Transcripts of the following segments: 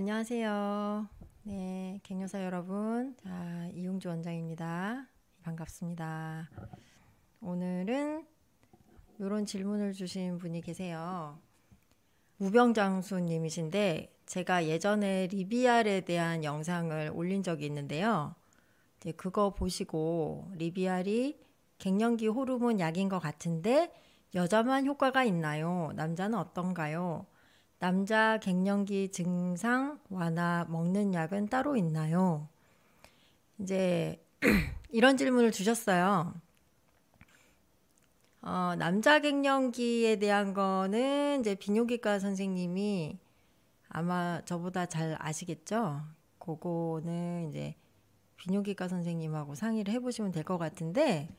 안녕하세요. 네, 갱요사 여러분. 자, 이용주 원장입니다. 반갑습니다. 오늘은 이런 질문을 주신 분이 계세요. 우병장수님이신데, 제가 예전에 리비알에 대한 영상을 올린 적이 있는데요. 이제 그거 보시고 리비알이 갱년기 호르몬 약인 것 같은데 여자만 효과가 있나요? 남자는 어떤가요? 남자 갱년기 증상 완화 먹는 약은 따로 있나요? 이제 이런 질문을 주셨어요. 남자 갱년기에 대한 거는 이제 비뇨기과 선생님이 아마 저보다 잘 아시겠죠? 그거는 이제 비뇨기과 선생님하고 상의를 해보시면 될 것 같은데,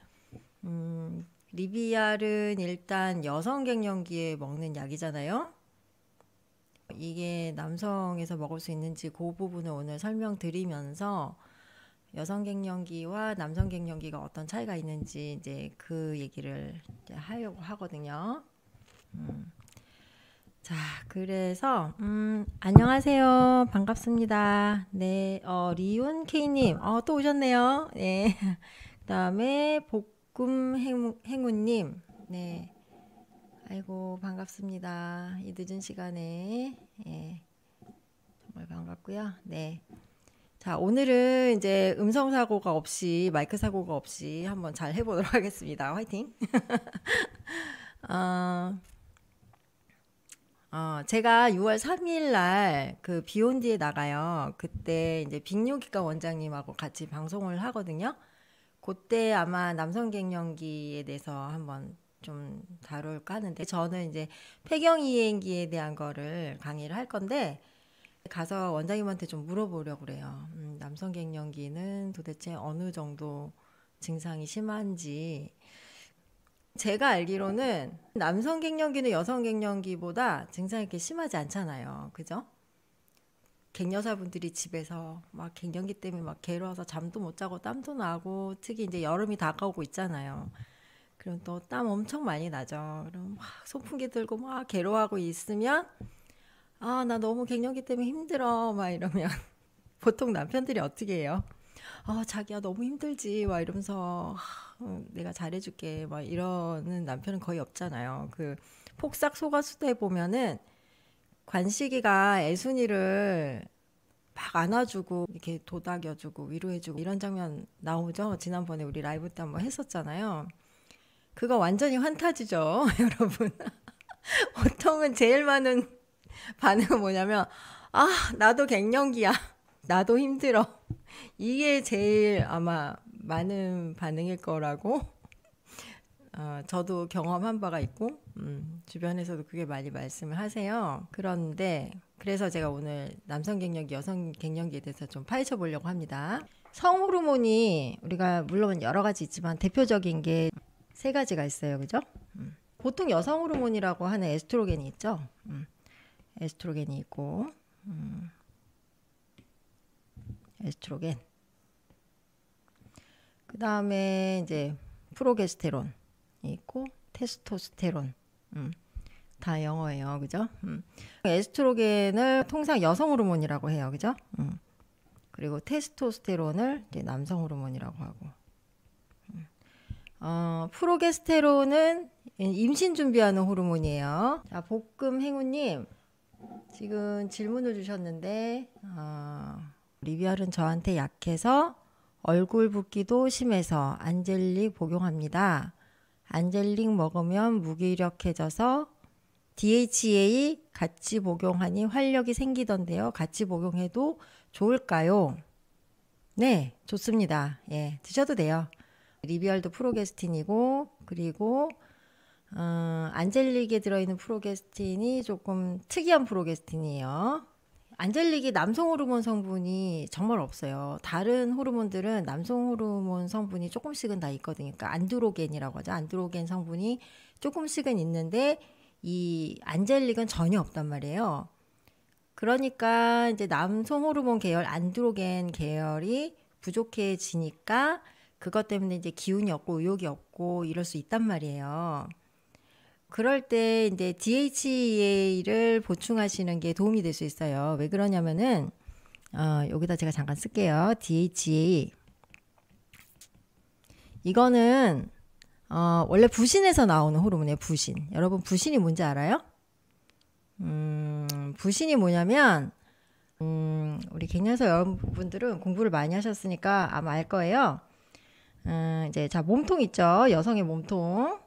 리비알은 일단 여성 갱년기에 먹는 약이잖아요. 이게 남성에서 먹을 수 있는지 그 부분을 오늘 설명드리면서 여성 갱년기와 남성 갱년기가 어떤 차이가 있는지 이제 그 얘기를 이제 하려고 하거든요. 자, 그래서 안녕하세요. 반갑습니다. 네, 리운 K님, 또 오셨네요. 네, 그다음에 볶음 행운님, 네, 아이고 반갑습니다. 이 늦은 시간에, 예, 정말 반갑고요. 네, 자, 오늘은 이제 음성 사고가 없이 마이크 사고가 없이 한번 잘 해보도록 하겠습니다. 화이팅. 어, 제가 6월 3일 날 그 비욘디에 나가요. 그때 이제 빅요기과 원장님하고 같이 방송을 하거든요. 그때 아마 남성 갱년기에 대해서 한번 좀 다룰까 하는데 저는 이제 폐경 이행기에 대한 거를 강의를 할 건데 가서 원장님한테 좀 물어보려고 그래요. 남성 갱년기는 도대체 어느 정도 증상이 심한지. 제가 알기로는 남성 갱년기는 여성 갱년기보다 증상이 이렇게 심하지 않잖아요. 그죠? 갱여사분들이 집에서 막 갱년기 때문에 막 괴로워서 잠도 못 자고 땀도 나고 특히 이제 여름이 다가오고 있잖아요. 그럼 또 땀 엄청 많이 나죠. 그럼 막 선풍기 들고 막 괴로워하고 있으면 나 너무 갱년기 때문에 힘들어 막 이러면 보통 남편들이 어떻게 해요? 자기야 너무 힘들지 막 이러면서 내가 잘해줄게 막 이러는 남편은 거의 없잖아요. 그 폭삭 속았수다에 보면은 관식이가 애순이를 막 안아주고 이렇게 도닥여주고 위로해주고 이런 장면 나오죠. 지난번에 우리 라이브 때 한번 했었잖아요. 그거 완전히 환타지죠, 여러분. 보통은 제일 많은 반응은 뭐냐면 나도 갱년기야. 나도 힘들어. 이게 제일 아마 많은 반응일 거라고 저도 경험한 바가 있고 주변에서도 그게 많이 말씀을 하세요. 그런데 그래서 제가 오늘 남성 갱년기, 여성 갱년기에 대해서 좀 파헤쳐 보려고 합니다. 성호르몬이 우리가 물론 여러 가지 있지만 대표적인 게 세 가지가 있어요. 그죠? 보통 여성 호르몬이라고 하는 에스트로겐이 있죠. 에스트로겐이 있고 에스트로겐. 그 다음에 이제 프로게스테론이 있고 테스토스테론. 다 영어예요. 그죠? 에스트로겐을 통상 여성 호르몬이라고 해요. 그죠? 그리고 테스토스테론을 이제 남성 호르몬이라고 하고. 프로게스테론은 임신 준비하는 호르몬이에요. 자, 볶음 행우님 지금 질문을 주셨는데 리비알은 저한테 약해서 얼굴 붓기도 심해서 안젤릭 복용합니다. 안젤릭 먹으면 무기력해져서 DHA 같이 복용하니 활력이 생기던데요. 같이 복용해도 좋을까요? 네, 좋습니다. 예, 드셔도 돼요. 리비알도 프로게스틴이고 그리고 안젤릭에 들어있는 프로게스틴이 조금 특이한 프로게스틴이에요. 안젤릭이 남성 호르몬 성분이 정말 없어요. 다른 호르몬들은 남성 호르몬 성분이 조금씩은 다 있거든요. 그러니까 안드로겐이라고 하죠. 안드로겐 성분이 조금씩은 있는데 이 안젤릭은 전혀 없단 말이에요. 그러니까 이제 남성 호르몬 계열 안드로겐 계열이 부족해지니까 그것 때문에 이제 기운이 없고 의욕이 없고 이럴 수 있단 말이에요. 그럴 때 이제 DHEA를 보충하시는 게 도움이 될 수 있어요. 왜 그러냐면은 여기다 제가 잠깐 쓸게요. DHEA 이거는 원래 부신에서 나오는 호르몬이에요. 부신. 여러분 부신이 뭔지 알아요? 부신이 뭐냐면 우리 갱년서 여러분들은 공부를 많이 하셨으니까 아마 알 거예요. 이제 자 몸통 있죠. 여성의 몸통.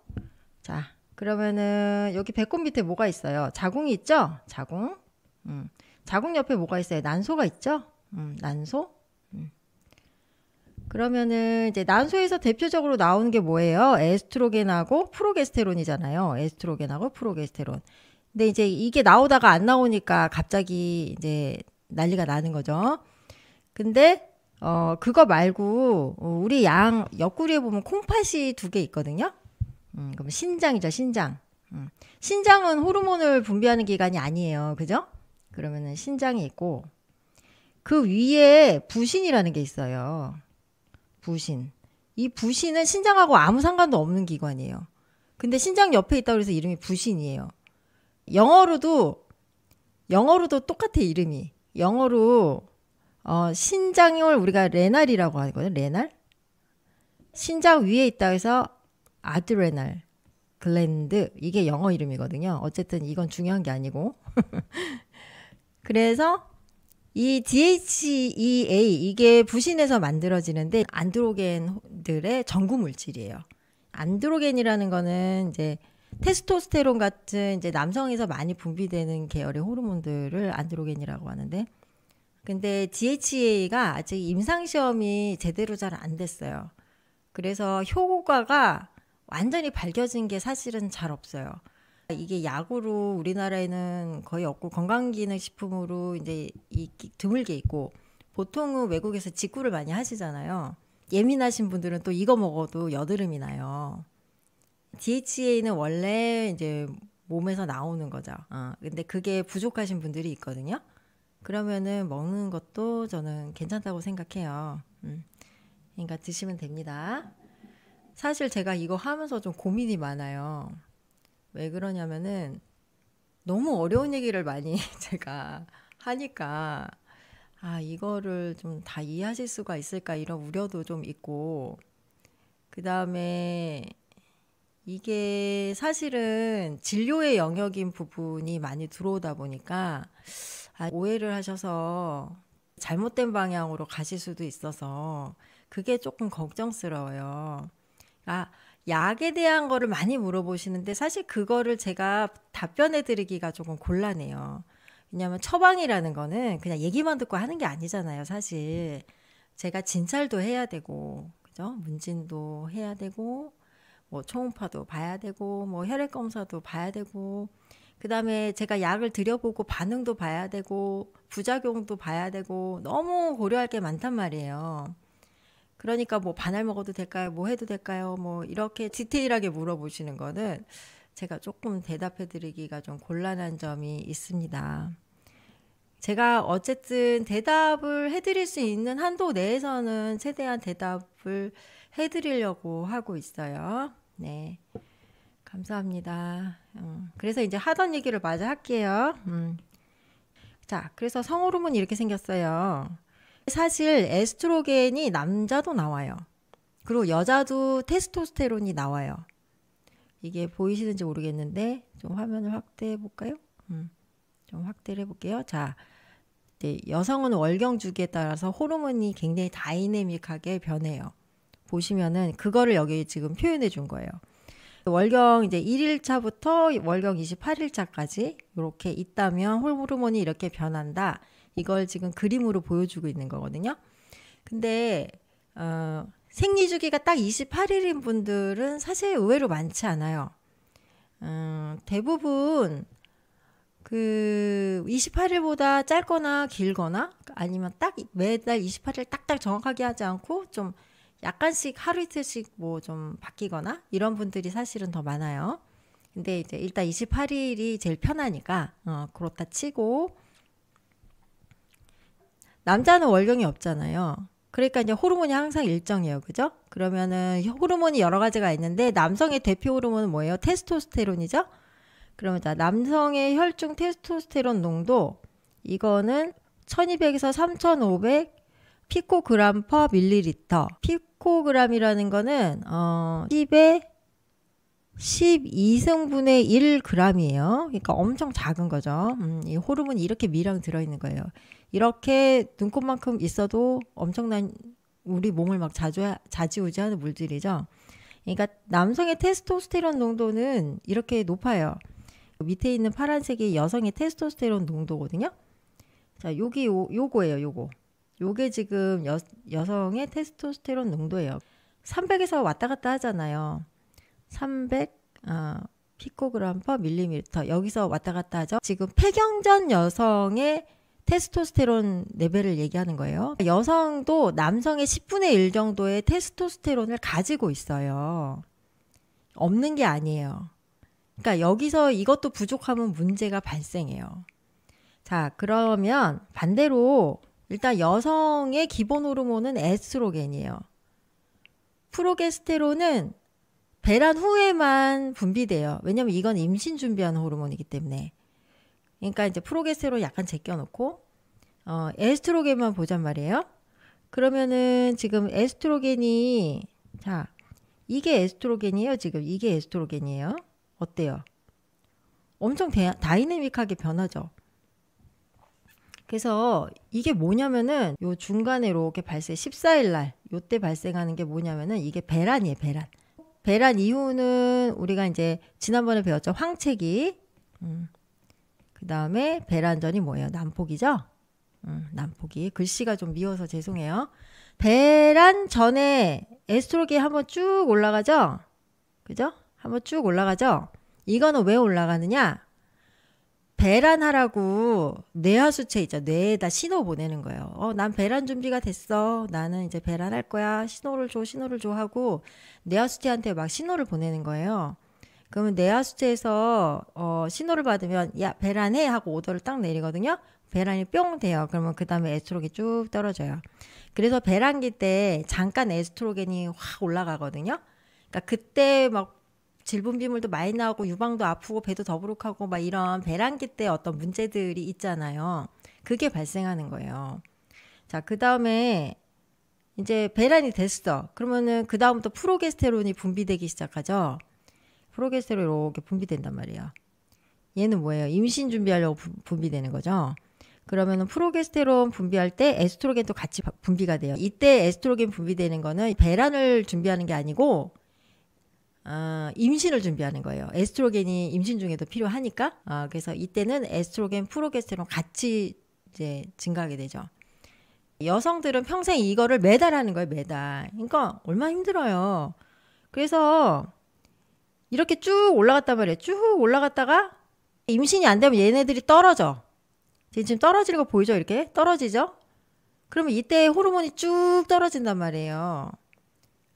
자 그러면은 여기 배꼽 밑에 뭐가 있어요? 자궁이 있죠? 자궁. 자궁 옆에 뭐가 있어요? 난소가 있죠? 난소. 그러면은 이제 난소에서 대표적으로 나오는 게 뭐예요? 에스트로겐하고 프로게스테론이잖아요. 에스트로겐하고 프로게스테론. 근데 이제 이게 나오다가 안 나오니까 갑자기 이제 난리가 나는 거죠. 근데 그거 말고 우리 양 옆구리에 보면 콩팥이 2개 있거든요. 그럼 신장이죠, 신장. 신장은 호르몬을 분비하는 기관이 아니에요. 그죠? 그러면은 신장이 있고 그 위에 부신이라는 게 있어요. 부신. 이 부신은 신장하고 아무 상관도 없는 기관이에요. 근데 신장 옆에 있다고 해서 이름이 부신이에요. 영어로도 똑같아 이름이. 영어로 신장을 우리가 레날이라고 하거든요. 레날. 신장 위에 있다 해서 아드레날 글랜드 이게 영어 이름이거든요. 어쨌든 이건 중요한 게 아니고. 그래서 이 DHEA 이게 부신에서 만들어지는데 안드로겐들의 전구 물질이에요. 안드로겐이라는 거는 이제 테스토스테론 같은 이제 남성에서 많이 분비되는 계열의 호르몬들을 안드로겐이라고 하는데 근데 DHEA가 아직 임상 시험이 제대로 잘 안 됐어요. 그래서 효과가 완전히 밝혀진 게 사실은 잘 없어요. 이게 약으로 우리나라에는 거의 없고 건강기능식품으로 이제 드물게 있고 보통은 외국에서 직구를 많이 하시잖아요. 예민하신 분들은 또 이거 먹어도 여드름이 나요. DHEA는 원래 이제 몸에서 나오는 거죠. 근데 그게 부족하신 분들이 있거든요. 그러면은 먹는 것도 저는 괜찮다고 생각해요. 그러니까 드시면 됩니다. 사실 제가 이거 하면서 좀 고민이 많아요. 왜 그러냐면은 너무 어려운 얘기를 많이 제가 하니까 이거를 좀 다 이해하실 수가 있을까 이런 우려도 좀 있고 그 다음에 이게 사실은 진료의 영역인 부분이 많이 들어오다 보니까 오해를 하셔서 잘못된 방향으로 가실 수도 있어서 그게 조금 걱정스러워요. 약에 대한 거를 많이 물어보시는데 사실 그거를 제가 답변해 드리기가 조금 곤란해요. 왜냐하면 처방이라는 거는 그냥 얘기만 듣고 하는 게 아니잖아요. 사실 제가 진찰도 해야 되고 그죠? 문진도 해야 되고 뭐 초음파도 봐야 되고 뭐 혈액 검사도 봐야 되고 그다음에 제가 약을 들여보고 반응도 봐야 되고 부작용도 봐야 되고 너무 고려할 게 많단 말이에요. 그러니까 뭐 반알 먹어도 될까요? 뭐 해도 될까요? 뭐 이렇게 디테일하게 물어보시는 거는 제가 조금 대답해 드리기가 좀 곤란한 점이 있습니다. 제가 어쨌든 대답을 해드릴 수 있는 한도 내에서는 최대한 대답을 해드리려고 하고 있어요. 네. 감사합니다. 그래서 이제 하던 얘기를 마저 할게요. 자, 그래서 성호르몬이 이렇게 생겼어요. 사실 에스트로겐이 남자도 나와요. 그리고 여자도 테스토스테론이 나와요. 이게 보이시는지 모르겠는데 좀 화면을 확대해 볼까요? 좀 확대를 해볼게요. 자, 이제 여성은 월경 주기에 따라서 호르몬이 굉장히 다이내믹하게 변해요. 보시면은 그거를 여기 지금 표현해 준 거예요. 월경 이제 1일차부터 월경 28일차까지 이렇게 있다면 호르몬이 이렇게 변한다. 이걸 지금 그림으로 보여주고 있는 거거든요. 근데 생리주기가 딱 28일인 분들은 사실 의외로 많지 않아요. 대부분 그 28일보다 짧거나 길거나 아니면 딱 매달 28일 딱딱 정확하게 하지 않고 좀 약간씩 하루 이틀씩 뭐 좀 바뀌거나 이런 분들이 사실은 더 많아요. 근데 이제 일단 28일이 제일 편하니까 그렇다 치고 남자는 월경이 없잖아요. 그러니까 이제 호르몬이 항상 일정해요. 그죠? 그러면은 호르몬이 여러 가지가 있는데 남성의 대표 호르몬은 뭐예요? 테스토스테론이죠? 그러면 자, 남성의 혈중 테스토스테론 농도 이거는 1200에서 3500 피코그램 퍼 밀리리터. 피코그램이라는 거는 10의 12승분의 1g이에요. 그러니까 엄청 작은 거죠. 이 호르몬이 이렇게 미량 들어있는 거예요. 이렇게 눈곱만큼 있어도 엄청난 우리 몸을 막 좌지우지하는 물질이죠. 그러니까 남성의 테스토스테론 농도는 이렇게 높아요. 밑에 있는 파란색이 여성의 테스토스테론 농도거든요. 자, 여기 요거예요. 요게 지금 여성의 테스토스테론 농도예요. 300에서 왔다 갔다 하잖아요. 300 피코그램 퍼 밀리미터 여기서 왔다 갔다 하죠. 지금 폐경전 여성의 테스토스테론 레벨을 얘기하는 거예요. 여성도 남성의 10분의 1 정도의 테스토스테론을 가지고 있어요. 없는 게 아니에요. 그러니까 여기서 이것도 부족하면 문제가 발생해요. 자, 그러면 반대로 일단 여성의 기본 호르몬은 에스트로겐이에요. 프로게스테론은 배란 후에만 분비돼요. 왜냐면 이건 임신 준비하는 호르몬이기 때문에. 그러니까 이제 프로게스테론 약간 제껴놓고 에스트로겐만 보잔 말이에요. 그러면은 지금 에스트로겐이 자, 이게 에스트로겐이에요. 지금 이게 에스트로겐이에요. 어때요? 엄청 다이내믹하게 변하죠. 그래서 이게 뭐냐면은 요 중간에 이렇게 14일 날 요때 발생하는 게 뭐냐면은 이게 배란이에요. 배란 이후는 우리가 이제 지난번에 배웠죠. 황체기. 그 다음에 배란 전이 뭐예요? 난폭이죠? 난폭이. 글씨가 좀 미워서 죄송해요. 배란 전에 에스트로겐이 한번 쭉 올라가죠? 그죠? 한번 쭉 올라가죠? 이거는 왜 올라가느냐? 배란하라고 뇌하수체 있죠. 뇌에다 신호 보내는 거예요. 난 배란 준비가 됐어. 나는 이제 배란할 거야. 신호를 줘 하고 뇌하수체한테 막 신호를 보내는 거예요. 그러면 뇌하수체에서 신호를 받으면 야 배란해 하고 오더를 딱 내리거든요. 배란이 뿅 돼요. 그러면 그 다음에 에스트로겐이 쭉 떨어져요. 그래서 배란기 때 잠깐 에스트로겐이 확 올라가거든요. 그러니까 그때 막 질분비물도 많이 나오고 유방도 아프고 배도 더부룩하고 막 이런 배란기 때 어떤 문제들이 있잖아요. 그게 발생하는 거예요. 자, 그 다음에 이제 배란이 됐어. 그러면은 그 다음부터 프로게스테론이 분비되기 시작하죠. 프로게스테론이 이렇게 분비된단 말이에요. 얘는 뭐예요? 임신 준비하려고 분비되는 거죠. 그러면은 프로게스테론 분비할 때 에스트로겐도 같이 분비가 돼요. 이때 에스트로겐 분비되는 거는 배란을 준비하는 게 아니고 임신을 준비하는 거예요. 에스트로겐이 임신 중에도 필요하니까. 그래서 이때는 에스트로겐, 프로게스테론 같이 이제 증가하게 되죠. 여성들은 평생 이거를 매달 하는 거예요. 매달. 그러니까 얼마나 힘들어요. 그래서 이렇게 쭉 올라갔단 말이에요. 쭉 올라갔다가 임신이 안 되면 얘네들이 떨어져. 지금 떨어지는 거 보이죠? 이렇게 떨어지죠? 그러면 이때 호르몬이 쭉 떨어진단 말이에요.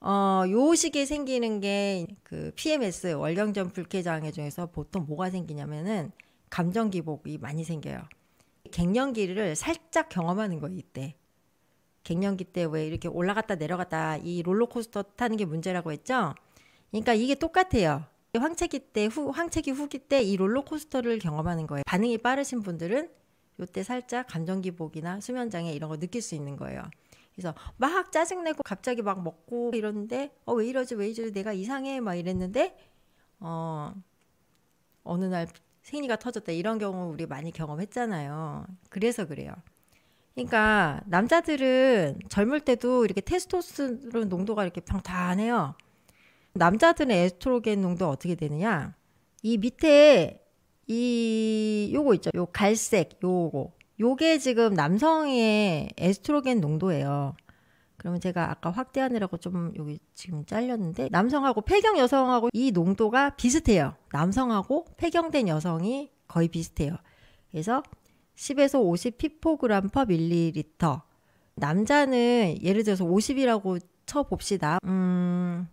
요 시기에 생기는 게 그 PMS 월경전 불쾌장애 중에서 보통 뭐가 생기냐면은 감정 기복이 많이 생겨요. 갱년기를 살짝 경험하는 거예요. 이때 갱년기 때 왜 이렇게 올라갔다 내려갔다 이 롤러코스터 타는 게 문제라고 했죠. 그러니까 이게 똑같아요. 황체기 후기 때 이 롤러코스터를 경험하는 거예요. 반응이 빠르신 분들은 요때 살짝 감정 기복이나 수면 장애 이런 거 느낄 수 있는 거예요. 그래서 막 짜증내고 갑자기 막 먹고 이러는데 왜 이러지 내가 이상해 막 이랬는데 어느 날 생리가 터졌다 이런 경우 우리 많이 경험했잖아요. 그래서 그래요. 그러니까 남자들은 젊을 때도 이렇게 테스토스테론 농도가 이렇게 평탄해요. 남자들은 에스트로겐 농도가 어떻게 되느냐? 이 밑에 요거 있죠. 요 갈색 요게 지금 남성의 에스트로겐 농도예요. 그러면 제가 아까 확대하느라고 좀 여기 지금 잘렸는데 남성하고 폐경 여성하고 이 농도가 비슷해요. 남성하고 폐경된 여성이 거의 비슷해요. 그래서 10에서 50 피코그램 퍼 밀리리터. 남자는 예를 들어서 50이라고 쳐봅시다.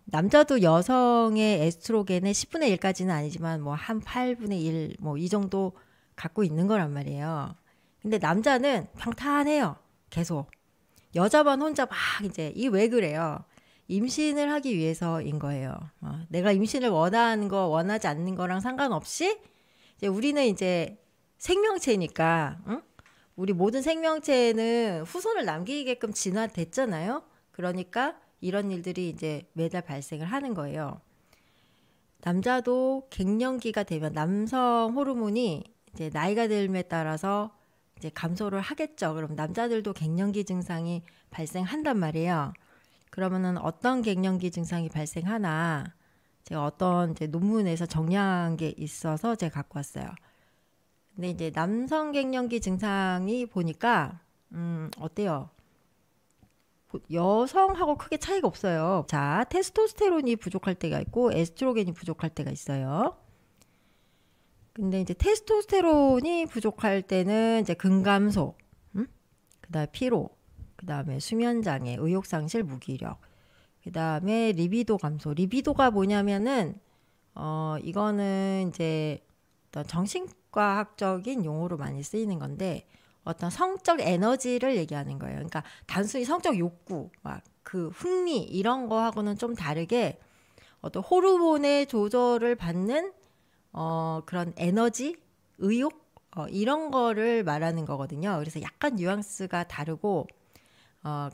남자도 여성의 에스트로겐의 10분의 1까지는 아니지만 뭐 한 8분의 1 뭐 이 정도 갖고 있는 거란 말이에요. 근데 남자는 평탄해요. 계속. 여자만 혼자 막 이제 이 왜 그래요? 임신을 하기 위해서인 거예요. 내가 임신을 원하는 거 원하지 않는 거랑 상관없이 이제 우리는 이제 생명체니까, 응? 우리 모든 생명체는 후손을 남기게끔 진화됐잖아요. 그러니까 이런 일들이 이제 매달 발생을 하는 거예요. 남자도 갱년기가 되면 남성 호르몬이 이제 나이가 들에 따라서 이제 감소를 하겠죠. 그럼 남자들도 갱년기 증상이 발생한단 말이에요. 그러면은 어떤 갱년기 증상이 발생하나 제가 어떤 이제 논문에서 정리한 게 있어서 제가 갖고 왔어요. 근데 이제 남성 갱년기 증상이 보니까 어때요? 여성하고 크게 차이가 없어요. 자, 테스토스테론이 부족할 때가 있고 에스트로겐이 부족할 때가 있어요. 근데 이제 테스토스테론이 부족할 때는 이제 근감소, 그다음에 피로, 그다음에 수면 장애, 의욕 상실, 무기력, 그다음에 리비도 감소. 리비도가 뭐냐면은 이거는 이제 어떤 정신과학적인 용어로 많이 쓰이는 건데 어떤 성적 에너지를 얘기하는 거예요. 그러니까 단순히 성적 욕구, 막 그 흥미 이런 거하고는 좀 다르게 어떤 호르몬의 조절을 받는 그런 에너지, 의욕 이런 거를 말하는 거거든요. 그래서 약간 뉘앙스가 다르고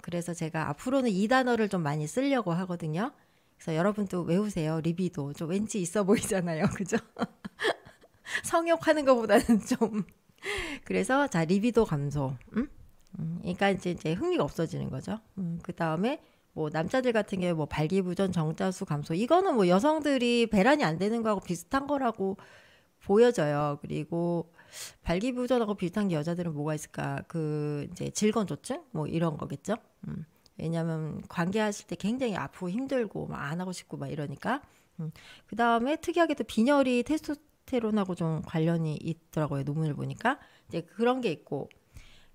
그래서 제가 앞으로는 이 단어를 좀 많이 쓰려고 하거든요. 그래서 여러분도 외우세요. 리비도 좀 왠지 있어 보이잖아요. 그죠? 성욕하는 것보다는 좀 그래서 자 리비도 감소. 그러니까 이제 흥미가 없어지는 거죠. 그 다음에 뭐 남자들 같은 경우에 뭐 발기부전, 정자수 감소 이거는 뭐 여성들이 배란이 안 되는 거하고 비슷한 거라고 보여져요. 그리고 발기부전하고 비슷한 게 여자들은 뭐가 있을까? 그 이제 질건조증 뭐 이런 거겠죠. 왜냐하면 관계하실 때 굉장히 아프고 힘들고 막 안 하고 싶고 막 이러니까. 그 다음에 특이하게도 빈혈이 테스토스테론하고 좀 관련이 있더라고요. 논문을 보니까 이제 그런 게 있고.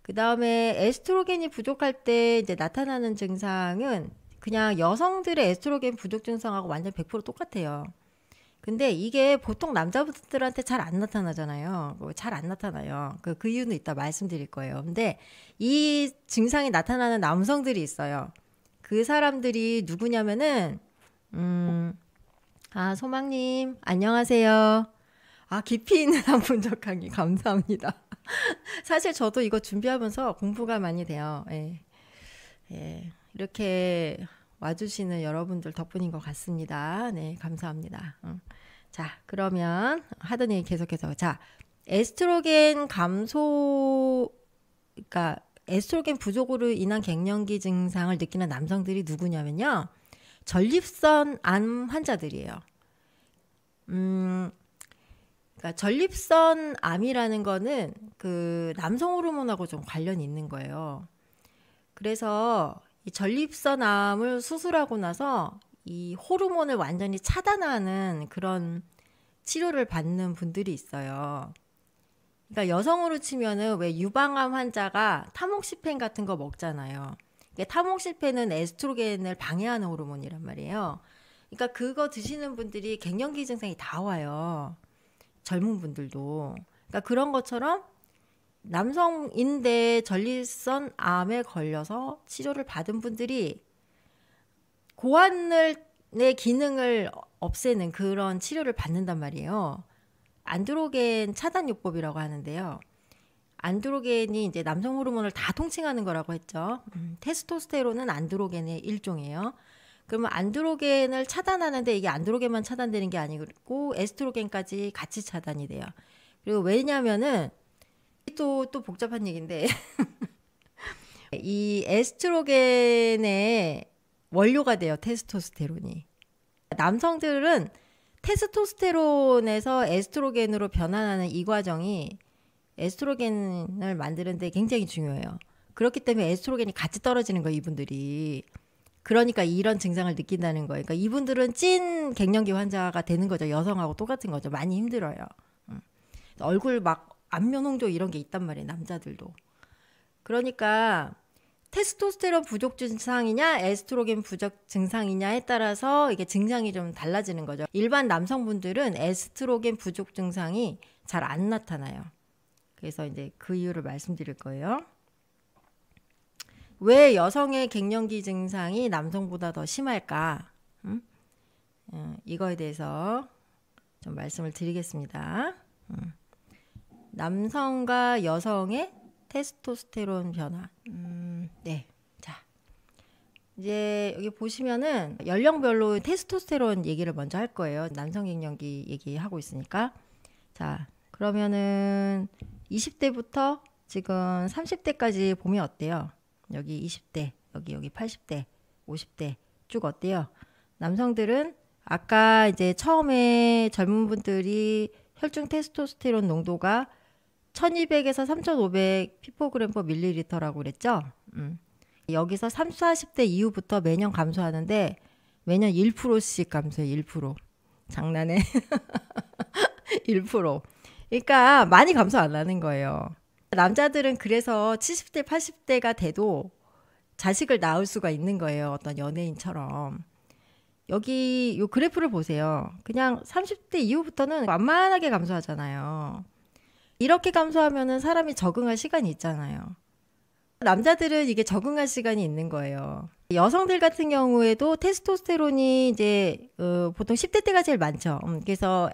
그 다음에 에스트로겐이 부족할 때 이제 나타나는 증상은 그냥 여성들의 에스트로겐 부족 증상하고 완전 100% 똑같아요. 근데 이게 보통 남자분들한테 잘 안 나타나잖아요. 잘 안 나타나요. 그 이유는 이따 말씀드릴 거예요. 근데 이 증상이 나타나는 남성들이 있어요. 그 사람들이 누구냐면은 소망님 안녕하세요. 깊이 있는 한 분적하기 감사합니다. 사실 저도 이거 준비하면서 공부가 많이 돼요. 예. 예. 이렇게 와주시는 여러분들 덕분인 것 같습니다. 네, 감사합니다. 자, 그러면 하던 얘기 계속해서. 자, 에스트로겐 감소, 그러니까 에스트로겐 부족으로 인한 갱년기 증상을 느끼는 남성들이 누구냐면요. 전립선 암 환자들이에요. 그러니까 전립선 암이라는 거는 그 남성 호르몬하고 좀 관련이 있는 거예요. 그래서 이 전립선 암을 수술하고 나서 이 호르몬을 완전히 차단하는 그런 치료를 받는 분들이 있어요. 그러니까 여성으로 치면은 왜 유방암 환자가 타목시펜 같은 거 먹잖아요. 타목시펜은 에스트로겐을 방해하는 호르몬이란 말이에요. 그러니까 그거 드시는 분들이 갱년기 증상이 다 와요. 젊은 분들도. 그러니까 그런 것처럼 남성인데 전립선 암에 걸려서 치료를 받은 분들이 고환의 기능을 없애는 그런 치료를 받는단 말이에요. 안드로겐 차단요법이라고 하는데요. 안드로겐이 이제 남성 호르몬을 다 통칭하는 거라고 했죠. 테스토스테론은 안드로겐의 일종이에요. 그러면 안드로겐을 차단하는데 이게 안드로겐만 차단되는 게 아니고 에스트로겐까지 같이 차단이 돼요. 그리고 왜냐면은 또 복잡한 얘기인데 이 에스트로겐의 원료가 돼요. 테스토스테론이. 남성들은 테스토스테론에서 에스트로겐으로 변환하는 이 과정이 에스트로겐을 만드는데 굉장히 중요해요. 그렇기 때문에 에스트로겐이 같이 떨어지는 거예요. 이분들이. 그러니까 이런 증상을 느낀다는 거예요. 그러니까 이분들은 찐 갱년기 환자가 되는 거죠. 여성하고 똑같은 거죠. 많이 힘들어요. 얼굴 막 안면 홍조 이런 게 있단 말이에요. 남자들도. 그러니까 테스토스테론 부족 증상이냐 에스트로겐 부족 증상이냐에 따라서 이게 증상이 좀 달라지는 거죠. 일반 남성분들은 에스트로겐 부족 증상이 잘 안 나타나요. 그래서 이제 그 이유를 말씀드릴 거예요. 왜 여성의 갱년기 증상이 남성보다 더 심할까? 음? 이거에 대해서 좀 말씀을 드리겠습니다. 남성과 여성의 테스토스테론 변화. 네. 자, 이제 여기 보시면은 연령별로 테스토스테론 얘기를 먼저 할 거예요. 남성 갱년기 얘기하고 있으니까. 자, 그러면은 20대부터 지금 30대까지 보면 어때요? 여기 20대, 여기 80대, 50대 쭉 어때요? 남성들은 아까 이제 처음에 젊은 분들이 혈중 테스토스테론 농도가 1200에서 3500 피코그램 퍼 밀리리터라고 그랬죠? 여기서 30, 40대 이후부터 매년 감소하는데 매년 1%씩 감소해요. 1%. 장난해. 1%. 그러니까 많이 감소 안 하는 거예요. 남자들은 그래서 70대, 80대가 돼도 자식을 낳을 수가 있는 거예요. 어떤 연예인처럼. 여기 요 그래프를 보세요. 그냥 30대 이후부터는 완만하게 감소하잖아요. 이렇게 감소하면은 사람이 적응할 시간이 있잖아요. 남자들은 이게 적응할 시간이 있는 거예요. 여성들 같은 경우에도 테스토스테론이 이제 보통 10대 때가 제일 많죠. 그래서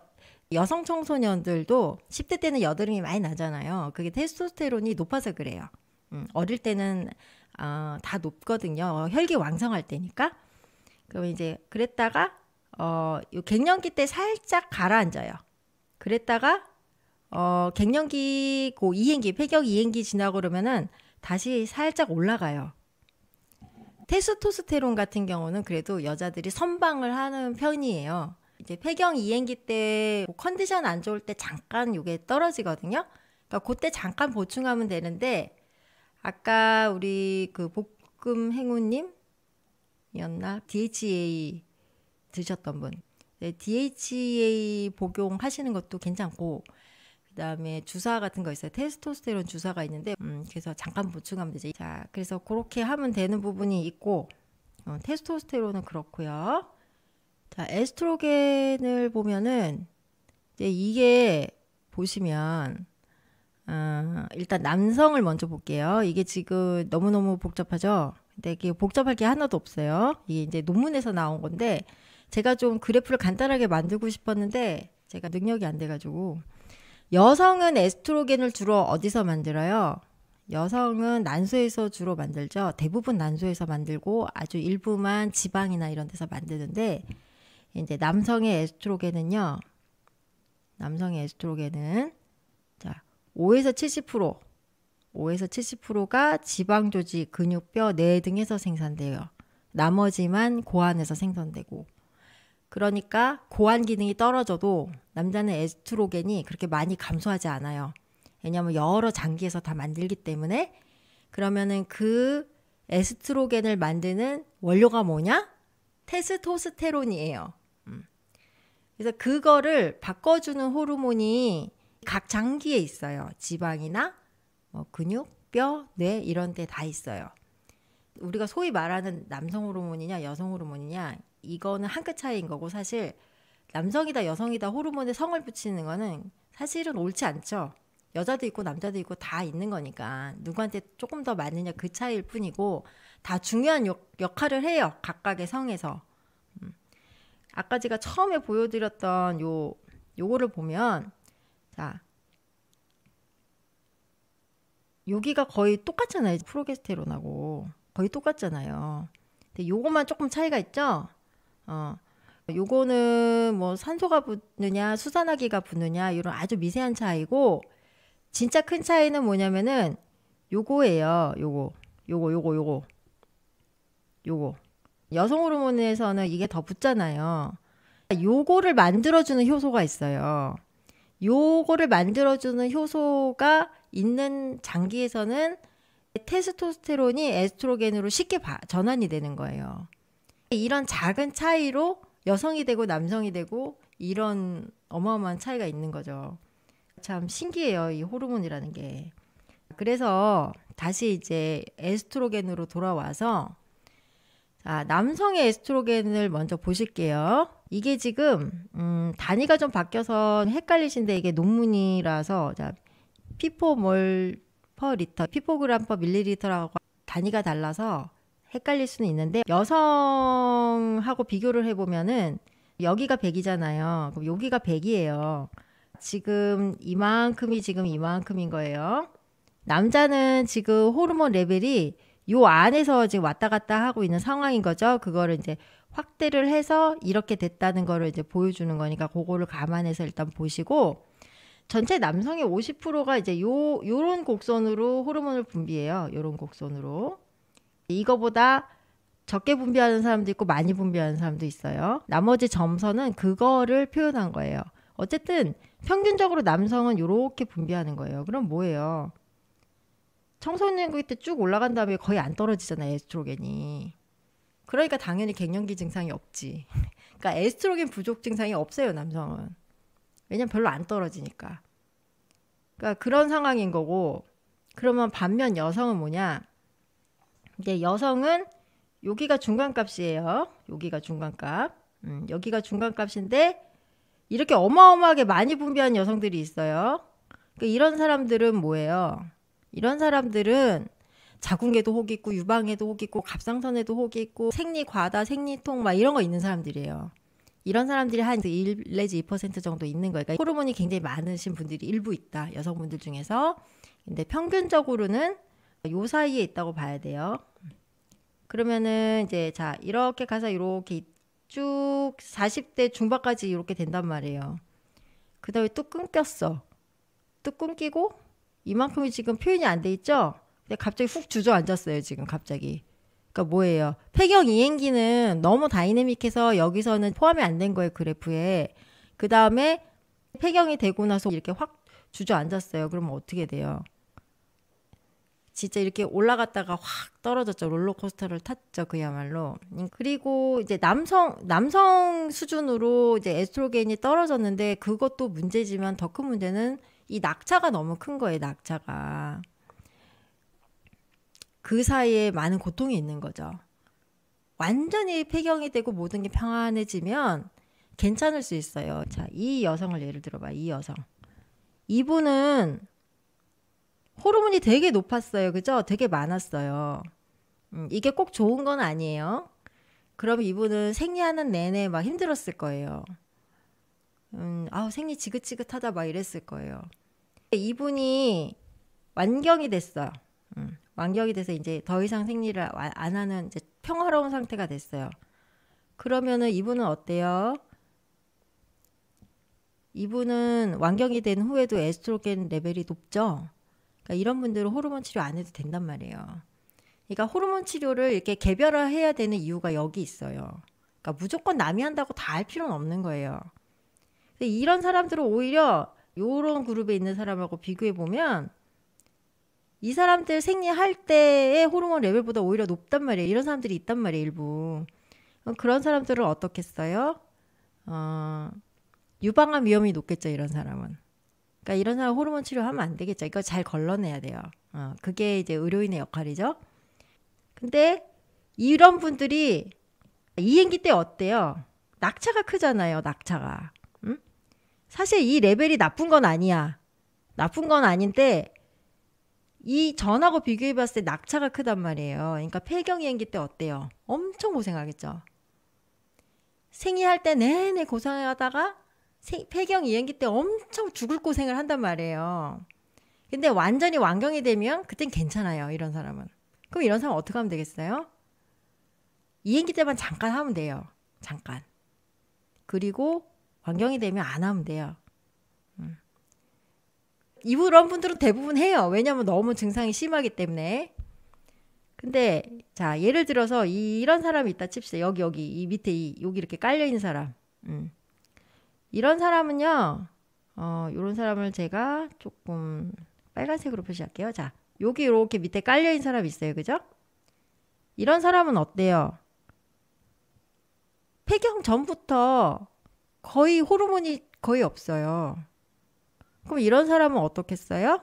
여성 청소년들도 10대 때는 여드름이 많이 나잖아요. 그게 테스토스테론이 높아서 그래요. 어릴 때는 다 높거든요. 혈기 왕성할 때니까. 그럼 이제 그랬다가 요 갱년기 때 살짝 가라앉아요. 그랬다가 갱년기 고 이행기, 폐경 이행기 지나고 그러면은 다시 살짝 올라가요. 테스토스테론 같은 경우는 그래도 여자들이 선방을 하는 편이에요. 이제 폐경 이행기 때 컨디션 안 좋을 때 잠깐 요게 떨어지거든요. 그러니까 그때 잠깐 보충하면 되는데 아까 우리 그 볶음 행운님이었나? DHA 드셨던 분. 네, DHA 복용하시는 것도 괜찮고 그다음에 주사 같은 거 있어요. 테스토스테론 주사가 있는데 그래서 잠깐 보충하면 되지. 자, 그래서 그렇게 하면 되는 부분이 있고 테스토스테론은 그렇고요. 자, 에스트로겐을 보면은 이제 이게 보시면 일단 남성을 먼저 볼게요. 이게 지금 너무너무 복잡하죠. 근데 이게 복잡할 게 하나도 없어요. 이게 이제 논문에서 나온 건데 제가 좀 그래프를 간단하게 만들고 싶었는데 제가 능력이 안 돼가지고 여성은 에스트로겐을 주로 어디서 만들어요? 여성은 난소에서 주로 만들죠. 대부분 난소에서 만들고 아주 일부만 지방이나 이런 데서 만드는데 이제 남성의 에스트로겐은요. 자, 5에서 70%, 5에서 70%가 지방 조직, 근육, 뼈, 뇌 등에서 생산돼요. 나머지만 고안에서 생성되고. 그러니까 고안 기능이 떨어져도 남자는 에스트로겐이 그렇게 많이 감소하지 않아요. 왜냐하면 여러 장기에서 다 만들기 때문에. 그러면은 그 에스트로겐을 만드는 원료가 뭐냐? 테스토스테론이에요. 그래서 그거를 바꿔주는 호르몬이 각 장기에 있어요. 지방이나 근육, 뼈, 뇌 이런 데 다 있어요. 우리가 소위 말하는 남성 호르몬이냐 여성 호르몬이냐 이거는 한 끗 차이인 거고 사실 남성이다 여성이다 호르몬에 성을 붙이는 거는 사실은 옳지 않죠. 여자도 있고 남자도 있고 다 있는 거니까 누구한테 조금 더 맞느냐 그 차이일 뿐이고 다 중요한 역할을 해요. 각각의 성에서. 아까 제가 처음에 보여드렸던 요거를 보면 자 여기가 거의 똑같잖아요. 프로게스테론하고 거의 똑같잖아요. 근데 요것만 조금 차이가 있죠. 요거는 뭐 산소가 붙느냐 수산화기가 붙느냐 이런 아주 미세한 차이고 진짜 큰 차이는 뭐냐면은 요거예요. 요거 여성 호르몬에서는 이게 더 붙잖아요. 요거를 만들어주는 효소가 있어요. 요거를 만들어주는 효소가 있는 장기에서는 테스토스테론이 에스트로겐으로 쉽게 전환이 되는 거예요. 이런 작은 차이로 여성이 되고 남성이 되고 이런 어마어마한 차이가 있는 거죠. 참 신기해요, 이 호르몬이라는 게. 그래서 다시 이제 에스트로겐으로 돌아와서 자, 남성의 에스트로겐을 먼저 보실게요. 이게 지금 단위가 좀 바뀌어서 헷갈리신데 이게 논문이라서 자, 피포몰 퍼 리터, 피포그램 퍼 밀리리터라고 단위가 달라서 헷갈릴 수는 있는데 여성하고 비교를 해보면은 여기가 100이잖아요. 그럼 여기가 100이에요. 지금 이만큼인 거예요. 남자는 지금 호르몬 레벨이 요 안에서 지금 왔다 갔다 하고 있는 상황인 거죠. 그거를 이제 확대를 해서 이렇게 됐다는 거를 이제 보여주는 거니까 그거를 감안해서 일단 보시고 전체 남성의 50%가 이제 요런 곡선으로 호르몬을 분비해요. 요런 곡선으로. 이거보다 적게 분비하는 사람도 있고 많이 분비하는 사람도 있어요. 나머지 점선은 그거를 표현한 거예요. 어쨌든 평균적으로 남성은 요렇게 분비하는 거예요. 그럼 뭐예요? 청소년기 때 쭉 올라간 다음에 거의 안 떨어지잖아요. 에스트로겐이. 그러니까 당연히 갱년기 증상이 없지. 그러니까 에스트로겐 부족 증상이 없어요. 남성은. 왜냐면 별로 안 떨어지니까. 그러니까 그런 상황인 거고 그러면 반면 여성은 뭐냐? 이제 여성은 여기가 중간값이에요. 여기가 중간값. 여기가 중간값인데 이렇게 어마어마하게 많이 분비한 여성들이 있어요. 그러니까 이런 사람들은 뭐예요? 이런 사람들은 자궁에도 혹 있고 유방에도 혹 있고 갑상선에도 혹이 있고 생리과다, 생리통 막 이런 거 있는 사람들이에요. 이런 사람들이 한 1 내지 2% 정도 있는 거예요. 그러니까 호르몬이 굉장히 많으신 분들이 일부 있다. 여성분들 중에서. 근데 평균적으로는 요 사이에 있다고 봐야 돼요. 그러면은 이제 자 이렇게 가서 이렇게 쭉 40대 중반까지 이렇게 된단 말이에요. 그 다음에 또 끊겼어. 또 끊기고 이만큼이 지금 표현이 안 돼 있죠? 근데 갑자기 훅 주저앉았어요. 지금 갑자기. 그러니까 뭐예요? 폐경 이행기는 너무 다이내믹해서 여기서는 포함이 안 된 거예요. 그래프에. 그 다음에 폐경이 되고 나서 이렇게 확 주저앉았어요. 그러면 어떻게 돼요? 진짜 이렇게 올라갔다가 확 떨어졌죠. 롤러코스터를 탔죠. 그야말로. 그리고 이제 남성 수준으로 이제 에스트로겐이 떨어졌는데 그것도 문제지만 더 큰 문제는 이 낙차가 너무 큰 거예요. 낙차가. 그 사이에 많은 고통이 있는 거죠. 완전히 폐경이 되고 모든 게 평안해지면 괜찮을 수 있어요. 자, 이 여성을 예를 들어봐. 이 여성. 이분은 호르몬이 되게 높았어요. 그죠? 되게 많았어요. 이게 꼭 좋은 건 아니에요. 그럼 이분은 생리하는 내내 막 힘들었을 거예요. 아우 생리 지긋지긋하다 막 이랬을 거예요. 이분이 완경이 됐어요. 완경이 돼서 이제 더 이상 생리를 안 하는 이제 평화로운 상태가 됐어요. 그러면은 이분은 어때요? 이분은 완경이 된 후에도 에스트로겐 레벨이 높죠? 그러니까 이런 분들은 호르몬 치료 안 해도 된단 말이에요. 그러니까 호르몬 치료를 이렇게 개별화해야 되는 이유가 여기 있어요. 그러니까 무조건 남이 한다고 다 할 필요는 없는 거예요. 근데 이런 사람들은 오히려 이런 그룹에 있는 사람하고 비교해 보면 이 사람들 생리할 때의 호르몬 레벨보다 오히려 높단 말이에요. 이런 사람들이 있단 말이에요. 일부. 그런 사람들은 어떻겠어요? 유방암 위험이 높겠죠. 이런 사람은. 그러니까 이런 사람 호르몬 치료하면 안 되겠죠. 이거 잘 걸러내야 돼요. 그게 이제 의료인의 역할이죠. 근데 이런 분들이 이행기 때 어때요? 낙차가 크잖아요. 낙차가. 응? 사실 이 레벨이 나쁜 건 아니야. 나쁜 건 아닌데 이 전하고 비교해 봤을 때 낙차가 크단 말이에요. 그러니까 폐경 이행기 때 어때요? 엄청 고생하겠죠. 생리할 때 내내 고생하다가 폐경 이행기 때 엄청 죽을 고생을 한단 말이에요. 근데 완전히 완경이 되면 그땐 괜찮아요. 이런 사람은. 그럼 이런 사람 어떻게 하면 되겠어요? 이행기 때만 잠깐 하면 돼요. 잠깐. 그리고 완경이 되면 안 하면 돼요. 이런 분들은 대부분 해요. 왜냐면 너무 증상이 심하기 때문에. 근데 자 예를 들어서 이런 사람이 있다 칩시다. 여기 이 밑에 여기 이렇게 깔려있는 사람. 이런 사람은요. 이런 사람을 제가 조금 빨간색으로 표시할게요. 자 여기 이렇게 밑에 깔려있는 사람이 있어요. 그죠? 이런 사람은 어때요? 폐경 전부터 거의 호르몬이 거의 없어요. 그럼 이런 사람은 어떻겠어요?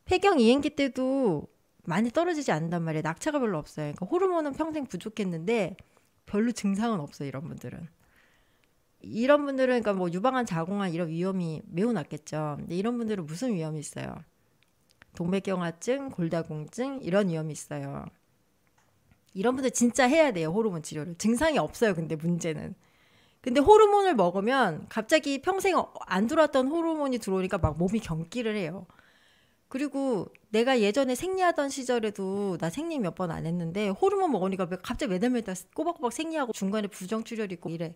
폐경 이행기 때도 많이 떨어지지 않는단 말이에요. 낙차가 별로 없어요. 그러니까 호르몬은 평생 부족했는데 별로 증상은 없어요. 이런 분들은. 이런 분들은 그러니까 뭐 유방암, 자궁암 이런 위험이 매우 낮겠죠. 근데 이런 분들은 무슨 위험이 있어요? 동맥경화증, 골다공증 이런 위험이 있어요. 이런 분들 진짜 해야 돼요. 호르몬 치료를. 증상이 없어요. 근데 문제는. 근데 호르몬을 먹으면 갑자기 평생 안 들어왔던 호르몬이 들어오니까 막 몸이 경기를 해요. 그리고 내가 예전에 생리하던 시절에도 나 생리 몇 번 안 했는데 호르몬 먹으니까 갑자기 매달매달 꼬박꼬박 생리하고 중간에 부정출혈 있고 이래.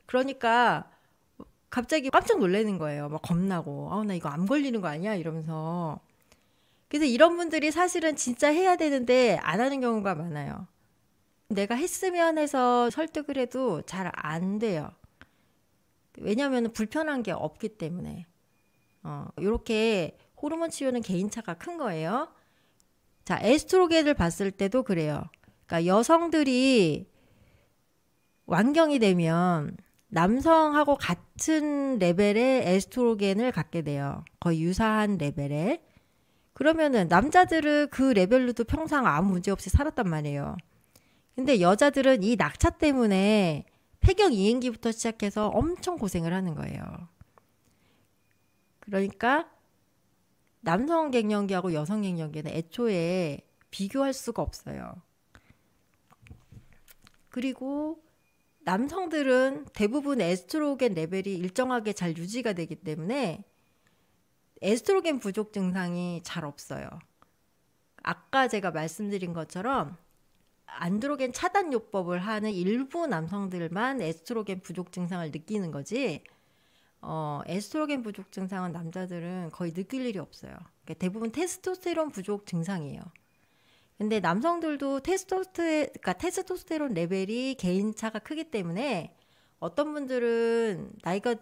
그러니까 갑자기 깜짝 놀라는 거예요. 막 겁나고. 나 이거 암 걸리는 거 아니야? 이러면서. 그래서 이런 분들이 사실은 진짜 해야 되는데 안 하는 경우가 많아요. 내가 했으면 해서 설득을 해도 잘 안 돼요. 왜냐하면 불편한 게 없기 때문에. 이렇게 호르몬 치료는 개인차가 큰 거예요. 자, 에스트로겐을 봤을 때도 그래요. 그러니까 여성들이 완경이 되면 남성하고 같은 레벨의 에스트로겐을 갖게 돼요. 거의 유사한 레벨에. 그러면은 남자들은 그 레벨로도 평생 아무 문제 없이 살았단 말이에요. 근데 여자들은 이 낙차 때문에 폐경 이행기부터 시작해서 엄청 고생을 하는 거예요. 그러니까 남성 갱년기하고 여성 갱년기는 애초에 비교할 수가 없어요. 그리고 남성들은 대부분 에스트로겐 레벨이 일정하게 잘 유지가 되기 때문에 에스트로겐 부족 증상이 잘 없어요. 아까 제가 말씀드린 것처럼 안드로겐 차단 요법을 하는 일부 남성들만 에스트로겐 부족 증상을 느끼는 거지, 에스트로겐 부족 증상은 남자들은 거의 느낄 일이 없어요. 그러니까 대부분 테스토스테론 부족 증상이에요. 근데 남성들도 테스토스테론 레벨이 개인차가 크기 때문에 어떤 분들은 나이가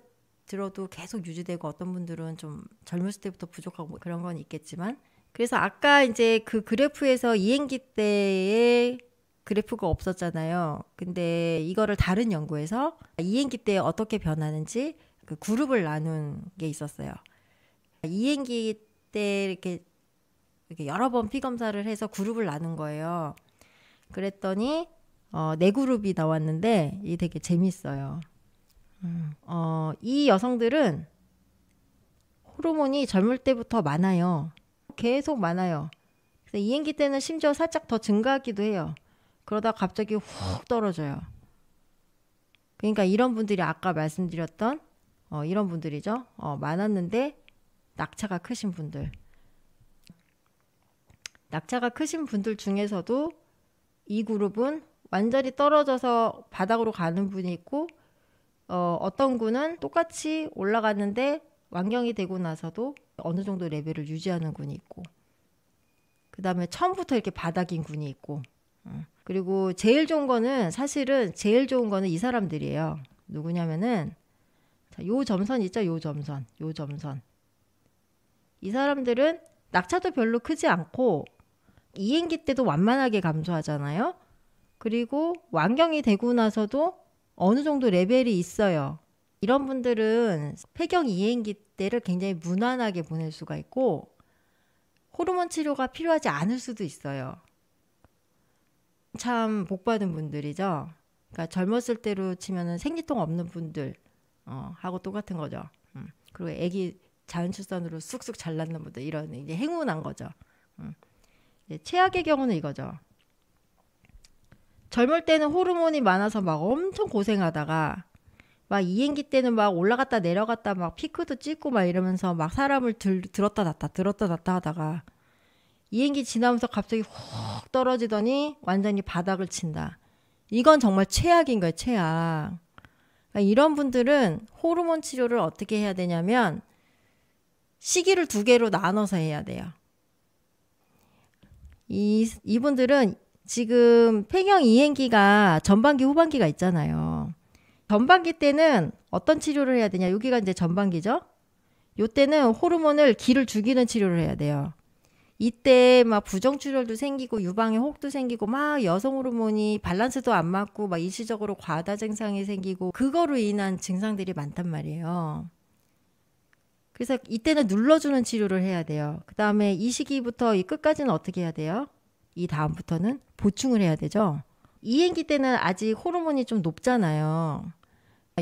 들어도 계속 유지되고 어떤 분들은 좀 젊었을 때부터 부족하고 뭐 그런 건 있겠지만, 그래서 아까 이제 그 그래프에서 이행기 때의 그래프가 없었잖아요. 근데 이거를 다른 연구에서 이행기 때 어떻게 변하는지 그 그룹을 나눈 게 있었어요. 이행기 때 이렇게 여러 번 피검사를 해서 그룹을 나눈 거예요. 그랬더니 네 그룹이 나왔는데 이게 되게 재밌어요. 이 여성들은 호르몬이 젊을 때부터 많아요. 계속 많아요. 그래서 이행기 때는 심지어 살짝 더 증가하기도 해요. 그러다 갑자기 훅 떨어져요. 그러니까 이런 분들이 아까 말씀드렸던 이런 분들이죠. 많았는데 낙차가 크신 분들. 낙차가 크신 분들 중에서도 이 그룹은 완전히 떨어져서 바닥으로 가는 분이 있고, 어떤 군은 똑같이 올라갔는데 완경이 되고 나서도 어느 정도 레벨을 유지하는 군이 있고, 그 다음에 처음부터 이렇게 바닥인 군이 있고, 그리고 사실은 제일 좋은 거는 이 사람들이에요. 누구냐면은 요 점선 있죠? 요 점선. 이 사람들은 낙차도 별로 크지 않고 이행기 때도 완만하게 감소하잖아요. 그리고 완경이 되고 나서도 어느 정도 레벨이 있어요. 이런 분들은 폐경 이행기 때를 굉장히 무난하게 보낼 수가 있고 호르몬 치료가 필요하지 않을 수도 있어요. 참 복받은 분들이죠. 그러니까 젊었을 때로 치면은 생리통 없는 분들 하고 똑같은 거죠. 그리고 아기 자연 출산으로 쑥쑥 잘 낳는 분들, 이런 이제 행운한 거죠. 최악의 경우는 이거죠. 젊을 때는 호르몬이 많아서 막 엄청 고생하다가 막 이행기 때는 막 올라갔다 내려갔다 막 피크도 찍고 막 이러면서 막 사람을 들었다 놨다 하다가 이행기 지나면서 갑자기 훅 떨어지더니 완전히 바닥을 친다. 이건 정말 최악인 거예요. 최악. 그러니까 이런 분들은 호르몬 치료를 어떻게 해야 되냐면 시기를 2개로 나눠서 해야 돼요. 이분들은 지금 폐경 이행기가 전반기 후반기가 있잖아요. 전반기 때는 어떤 치료를 해야 되냐. 여기가 이제 전반기죠. 요때는 호르몬을 기를 죽이는 치료를 해야 돼요. 이때 막 부정출혈도 생기고 유방에 혹도 생기고 막 여성 호르몬이 밸런스도 안 맞고 막 일시적으로 과다 증상이 생기고 그거로 인한 증상들이 많단 말이에요. 그래서 이때는 눌러주는 치료를 해야 돼요. 그 다음에 이 시기부터 이 끝까지는 어떻게 해야 돼요? 이 다음부터는 보충을 해야 되죠. 이행기 때는 아직 호르몬이 좀 높잖아요.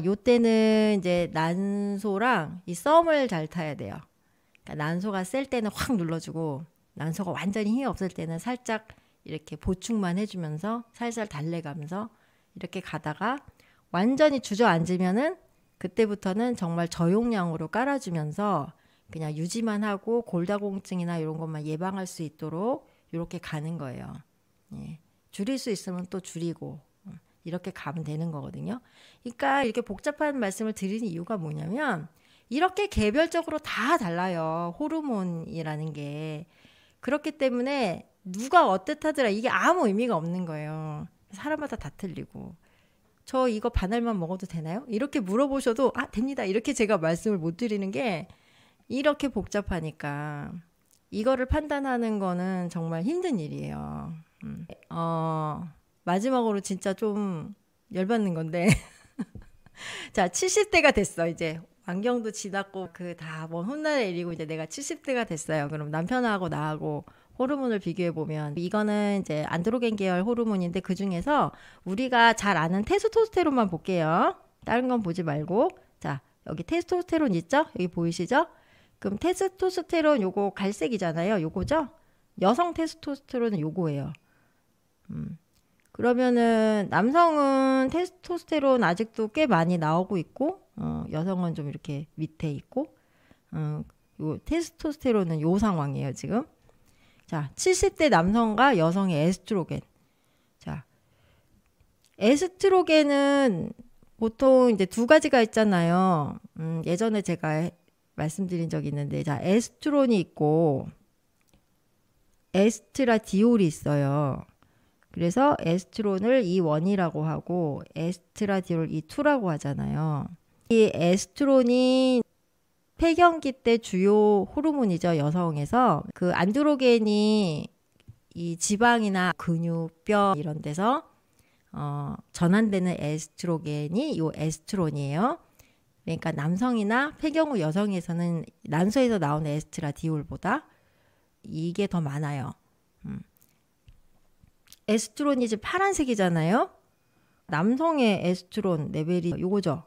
요때는 이제 난소랑 이 썸을 잘 타야 돼요. 그러니까 난소가 셀 때는 확 눌러주고 난소가 완전히 힘이 없을 때는 살짝 이렇게 보충만 해주면서 살살 달래가면서 이렇게 가다가 완전히 주저앉으면은 그때부터는 정말 저용량으로 깔아주면서 그냥 유지만 하고 골다공증이나 이런 것만 예방할 수 있도록 이렇게 가는 거예요. 예. 줄일 수 있으면 또 줄이고 이렇게 가면 되는 거거든요. 그러니까 이렇게 복잡한 말씀을 드리는 이유가 뭐냐면 이렇게 개별적으로 다 달라요. 호르몬이라는 게. 그렇기 때문에 누가 어떻다더라 이게 아무 의미가 없는 거예요. 사람마다 다 틀리고. 저 이거 반알만 먹어도 되나요? 이렇게 물어보셔도 됩니다. 이렇게 제가 말씀을 못 드리는 게 이렇게 복잡하니까 이거를 판단하는 거는 정말 힘든 일이에요. 마지막으로 진짜 좀 열받는 건데 자 70대가 됐어. 이제 안경도 지났고 그 다 먼 훗날에 일이고 이제 내가 70대가 됐어요. 그럼 남편하고 나하고 호르몬을 비교해 보면 이거는 이제 안드로겐 계열 호르몬인데 그 중에서 우리가 잘 아는 테스토스테론만 볼게요. 다른 건 보지 말고 자 여기 테스토스테론 있죠? 여기 보이시죠? 그럼 테스토스테론 요거 갈색이잖아요. 요거죠? 여성 테스토스테론은 요거예요. 그러면은 남성은 테스토스테론 아직도 꽤 많이 나오고 있고 여성은 좀 이렇게 밑에 있고 요 테스토스테론은 요 상황이에요 지금. 자 70대 남성과 여성의 에스트로겐. 자 에스트로겐은 보통 이제 두 가지가 있잖아요. 예전에 제가 말씀드린 적이 있는데 자 에스트론이 있고 에스트라디올이 있어요. 그래서 에스트론을 E1이라고 하고 에스트라디올 E2라고 하잖아요. 이 에스트론이 폐경기 때 주요 호르몬이죠. 여성에서 그 안드로겐이 이 지방이나 근육, 뼈 이런 데서 전환되는 에스트로겐이 요 에스트론이에요. 그러니까 남성이나 폐경 후 여성에서는 난소에서 나오는 에스트라디올보다 이게 더 많아요. 에스트론이 지금 파란색이잖아요. 남성의 에스트론 레벨이 요거죠.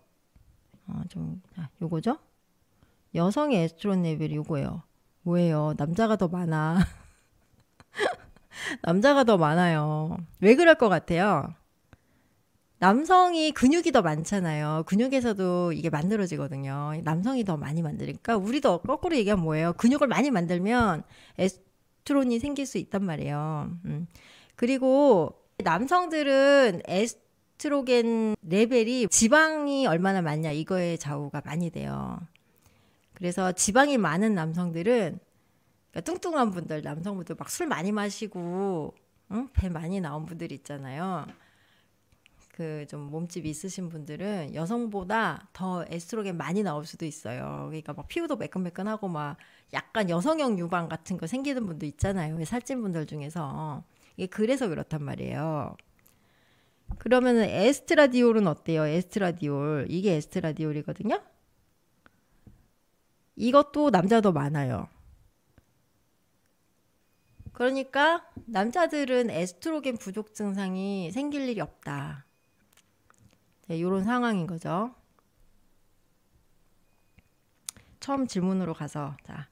요거죠. 여성의 에스트론 레벨이 요거예요. 뭐예요? 남자가 더 많아. 남자가 더 많아요. 왜 그럴 것 같아요? 남성이 근육이 더 많잖아요. 근육에서도 이게 만들어지거든요. 남성이 더 많이 만드니까 우리도 거꾸로 얘기하면 뭐예요? 근육을 많이 만들면 에스트론이 생길 수 있단 말이에요. 그리고 남성들은 에스트로겐 레벨이 지방이 얼마나 많냐 이거에 좌우가 많이 돼요. 그래서 지방이 많은 남성들은 그러니까 뚱뚱한 분들, 남성분들 막 술 많이 마시고 배 많이 나온 분들 있잖아요. 그 좀 몸집 있으신 분들은 여성보다 더 에스트로겐 많이 나올 수도 있어요. 그러니까 막 피부도 매끈매끈하고 막 약간 여성형 유방 같은 거 생기는 분도 있잖아요. 살찐 분들 중에서. 이게 그래서 그렇단 말이에요. 그러면은 에스트라디올은 어때요? 에스트라디올. 이게 에스트라디올이거든요. 이것도 남자 더 많아요. 그러니까 남자들은 에스트로겐 부족 증상이 생길 일이 없다. 네, 이런 상황인 거죠. 처음 질문으로 가서 자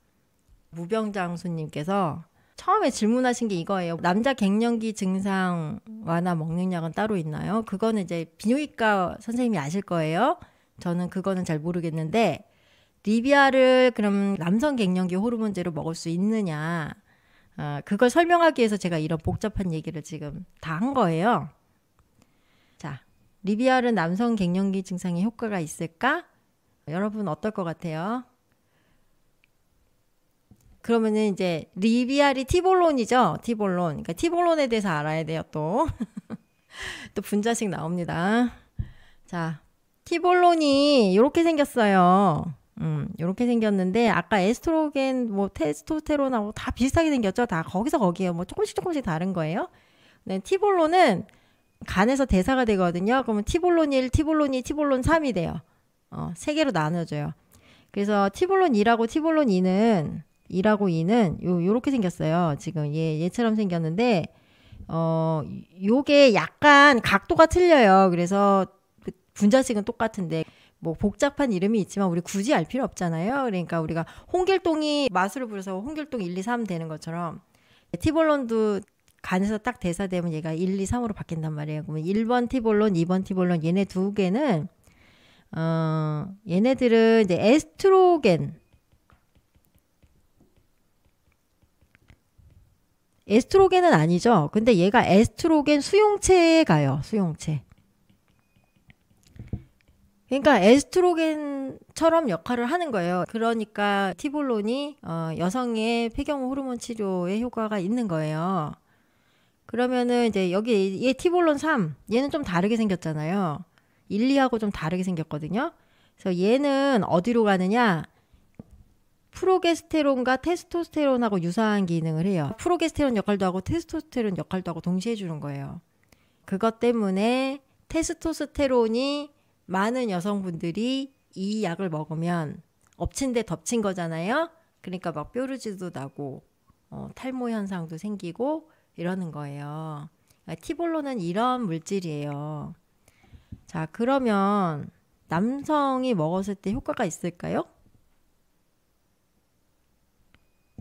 무병장수님께서 처음에 질문하신 게 이거예요. 남자 갱년기 증상 완화 먹는 약은 따로 있나요? 그거는 이제 비뇨기과 선생님이 아실 거예요. 저는 그거는 잘 모르겠는데 리비아를 그럼 남성 갱년기 호르몬제로 먹을 수 있느냐 그걸 설명하기 위해서 제가 이런 복잡한 얘기를 지금 다 한 거예요. 자, 리비아는 남성 갱년기 증상에 효과가 있을까? 여러분 어떨 것 같아요? 그러면은 이제 리비알이 티볼론이죠. 티볼론. 그러니까 티볼론에 대해서 알아야 돼요. 또 분자식 나옵니다. 자, 티볼론이 이렇게 생겼어요. 이렇게 생겼는데 아까 에스트로겐 뭐 테스토스테론하고 다 비슷하게 생겼죠. 다 거기서 거기에요. 뭐 조금씩 다른 거예요. 네, 티볼론은 간에서 대사가 되거든요. 그러면 티볼론 1, 티볼론 2, 티볼론 3이 돼요. 세 개로 나눠져요. 그래서 티볼론 1하고 티볼론 2는 요렇게 생겼어요. 지금 얘처럼 생겼는데 요게 약간 각도가 틀려요. 그래서 분자식은 똑같은데 뭐 복잡한 이름이 있지만 우리 굳이 알 필요 없잖아요. 그러니까 우리가 홍길동이 마술을 부려서 홍길동 1, 2, 3 되는 것처럼 티볼론도 간에서 딱 대사되면 얘가 1, 2, 3으로 바뀐단 말이에요. 그러면 1번 티볼론, 2번 티볼론 얘네 두 개는 얘네들은 이제 에스트로겐은 아니죠. 근데 얘가 에스트로겐 수용체에 가요. 수용체. 그러니까 에스트로겐처럼 역할을 하는 거예요. 그러니까 티볼론이 여성의 폐경 호르몬 치료에 효과가 있는 거예요. 그러면은 이제 여기 얘 티볼론 3 얘는 좀 다르게 생겼잖아요. 1, 2하고 좀 다르게 생겼거든요. 그래서 얘는 어디로 가느냐? 프로게스테론과 테스토스테론하고 유사한 기능을 해요. 프로게스테론 역할도 하고 테스토스테론 역할도 하고 동시에 해주는 거예요. 그것 때문에 테스토스테론이 많은 여성분들이 이 약을 먹으면 엎친 데 덮친 거잖아요. 그러니까 막 뾰루지도 나고 탈모 현상도 생기고 이러는 거예요. 티볼론은 이런 물질이에요. 자, 그러면 남성이 먹었을 때 효과가 있을까요?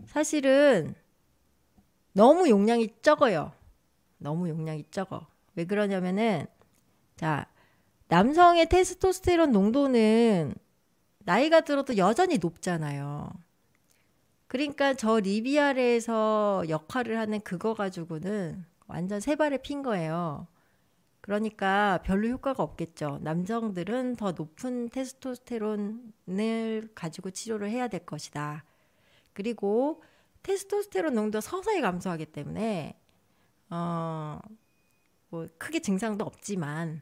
사실은 너무 용량이 적어요. 너무 용량이 적어. 왜 그러냐면은 자, 남성의 테스토스테론 농도는 나이가 들어도 여전히 높잖아요. 그러니까 저 리비아레에서 역할을 하는 그거 가지고는 완전 세 발에 핀 거예요. 그러니까 별로 효과가 없겠죠. 남성들은 더 높은 테스토스테론을 가지고 치료를 해야 될 것이다. 그리고 테스토스테론 농도 서서히 감소하기 때문에 뭐 크게 증상도 없지만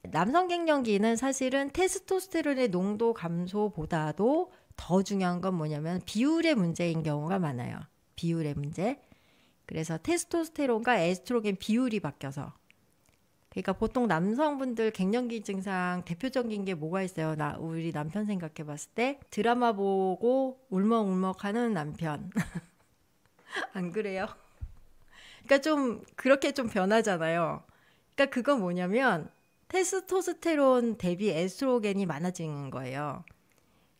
남성 갱년기는 사실은 테스토스테론의 농도 감소보다도 더 중요한 건 뭐냐면 비율의 문제인 경우가 많아요. 비율의 문제. 그래서 테스토스테론과 에스트로겐 비율이 바뀌어서. 그러니까 보통 남성분들 갱년기 증상 대표적인 게 뭐가 있어요? 우리 남편 생각해 봤을 때 드라마 보고 울먹울먹하는 남편. 안 그래요? 그러니까 좀 그렇게 좀 변하잖아요. 그러니까 그건 뭐냐면 테스토스테론 대비 에스트로겐이 많아지는 거예요.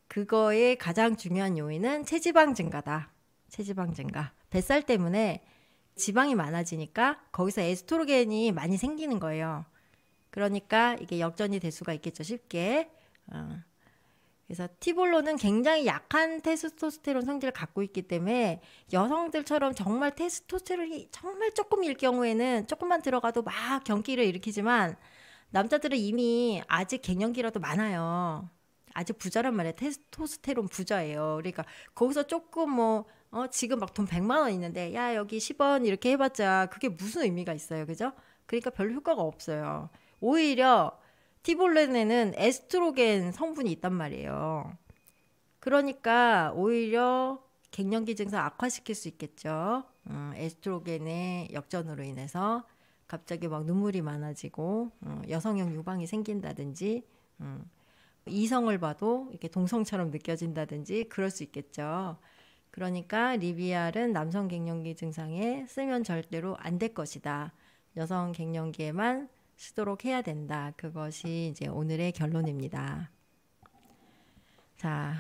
그거의 가장 중요한 요인은 체지방 증가다. 체지방 증가. 뱃살 때문에 지방이 많아지니까 거기서 에스트로겐이 많이 생기는 거예요. 그러니까 이게 역전이 될 수가 있겠죠. 쉽게. 그래서 티볼론은 굉장히 약한 테스토스테론 성질을 갖고 있기 때문에 여성들처럼 정말 테스토스테론이 정말 조금일 경우에는 조금만 들어가도 막 경기를 일으키지만 남자들은 이미 아직 갱년기라도 많아요. 아직 부자란 말이에요. 테스토스테론 부자예요. 그러니까 거기서 조금 지금 막 돈 100만 원 있는데 야 여기 10원 이렇게 해봤자 그게 무슨 의미가 있어요. 그죠? 그러니까 별로 효과가 없어요. 오히려 티볼렌에는 에스트로겐 성분이 있단 말이에요. 그러니까 오히려 갱년기 증상 악화시킬 수 있겠죠. 에스트로겐의 역전으로 인해서 갑자기 막 눈물이 많아지고 여성형 유방이 생긴다든지 이성을 봐도 이렇게 동성처럼 느껴진다든지 그럴 수 있겠죠. 그러니까 리비알은 남성 갱년기 증상에 쓰면 절대로 안 될 것이다. 여성 갱년기에만 쓰도록 해야 된다. 그것이 이제 오늘의 결론입니다. 자.